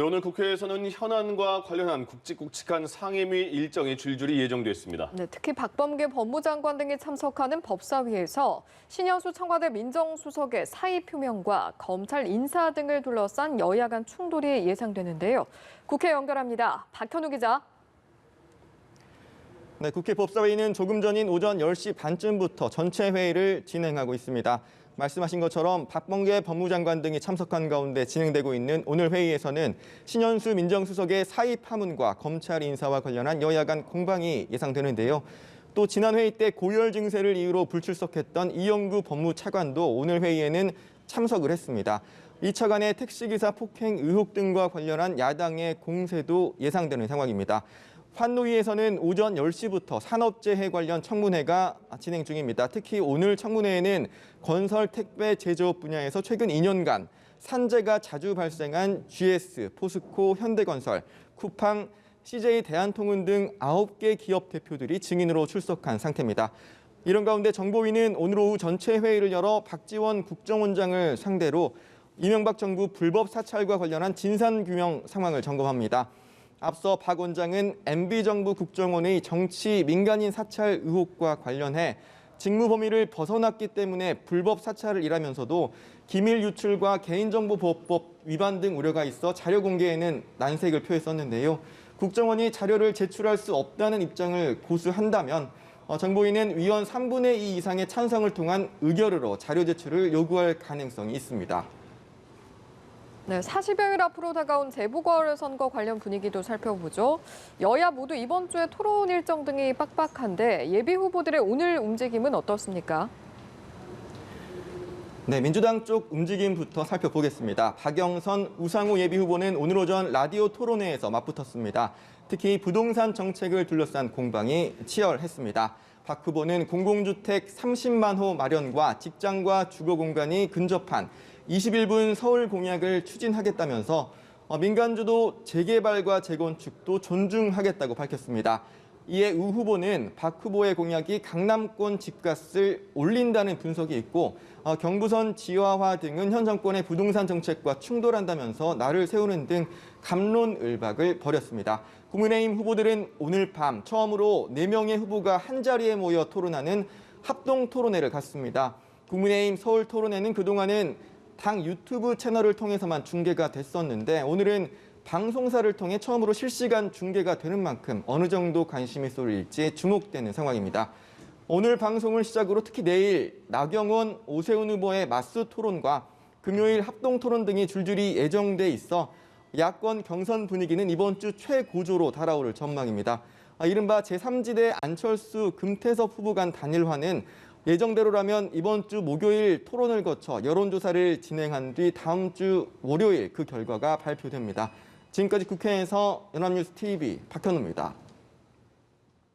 네, 오늘 국회에서는 현안과 관련한 굵직굵직한 상임위 일정이 줄줄이 예정돼 있습니다. 네, 특히 박범계 법무장관 등이 참석하는 법사위에서 신현수 청와대 민정수석의 사의 표명과 검찰 인사 등을 둘러싼 여야 간 충돌이 예상되는데요. 국회 연결합니다. 박현우 기자. 네, 국회 법사위는 조금 전인 오전 10시 반쯤부터 전체 회의를 진행하고 있습니다. 말씀하신 것처럼 박범계 법무장관 등이 참석한 가운데 진행되고 있는 오늘 회의에서는 신현수 민정수석의 사의 파문과 검찰 인사와 관련한 여야 간 공방이 예상되는데요. 또 지난 회의 때 고열 증세를 이유로 불출석했던 이영구 법무차관도 오늘 회의에는 참석을 했습니다. 이 차관의 택시기사 폭행 의혹 등과 관련한 야당의 공세도 예상되는 상황입니다. 환노위에서는 오전 10시부터 산업재해 관련 청문회가 진행 중입니다. 특히 오늘 청문회에는 건설, 택배, 제조업 분야에서 최근 2년간 산재가 자주 발생한 GS, 포스코, 현대건설, 쿠팡, CJ 대한통운 등 9개 기업 대표들이 증인으로 출석한 상태입니다. 이런 가운데 정보위는 오늘 오후 전체 회의를 열어 박지원 국정원장을 상대로 이명박 정부 불법 사찰과 관련한 진상규명 상황을 점검합니다. 앞서 박 원장은 MB정부 국정원의 정치 민간인 사찰 의혹과 관련해 직무 범위를 벗어났기 때문에 불법 사찰을 일하면서도 기밀 유출과 개인정보보호법 위반 등 우려가 있어 자료 공개에는 난색을 표했었는데요. 국정원이 자료를 제출할 수 없다는 입장을 고수한다면 정보위는 위원 3분의 2 이상의 찬성을 통한 의결으로 자료 제출을 요구할 가능성이 있습니다. 네, 40여일 앞으로 다가온 재보궐선거 관련 분위기도 살펴보죠. 여야 모두 이번 주에 토론 일정 등이 빡빡한데 예비 후보들의 오늘 움직임은 어떻습니까? 네, 민주당 쪽 움직임부터 살펴보겠습니다. 박영선, 우상호 예비 후보는 오늘 오전 라디오 토론회에서 맞붙었습니다. 특히 부동산 정책을 둘러싼 공방이 치열했습니다. 박 후보는 공공주택 30만 호 마련과 직장과 주거 공간이 근접한 21분 서울 공약을 추진하겠다면서 민간주도 재개발과 재건축도 존중하겠다고 밝혔습니다. 이에 우 후보는 박 후보의 공약이 강남권 집값을 올린다는 분석이 있고 경부선 지하화 등은 현 정권의 부동산 정책과 충돌한다면서 날을 세우는 등 갑론을박을 벌였습니다. 국민의힘 후보들은 오늘 밤 처음으로 4명의 후보가 한자리에 모여 토론하는 합동 토론회를 갖습니다. 국민의힘 서울 토론회는 그동안은 당 유튜브 채널을 통해서만 중계가 됐었는데 오늘은 방송사를 통해 처음으로 실시간 중계가 되는 만큼 어느 정도 관심이 쏠릴지 주목되는 상황입니다. 오늘 방송을 시작으로 특히 내일 나경원, 오세훈 후보의 맞수 토론과 금요일 합동 토론 등이 줄줄이 예정돼 있어 야권 경선 분위기는 이번 주 최고조로 달아오를 전망입니다. 이른바 제3지대 안철수, 금태섭 후보 간 단일화는 예정대로라면 이번 주 목요일 토론을 거쳐 여론조사를 진행한 뒤 다음 주 월요일 그 결과가 발표됩니다. 지금까지 국회에서 연합뉴스 TV 박현우입니다.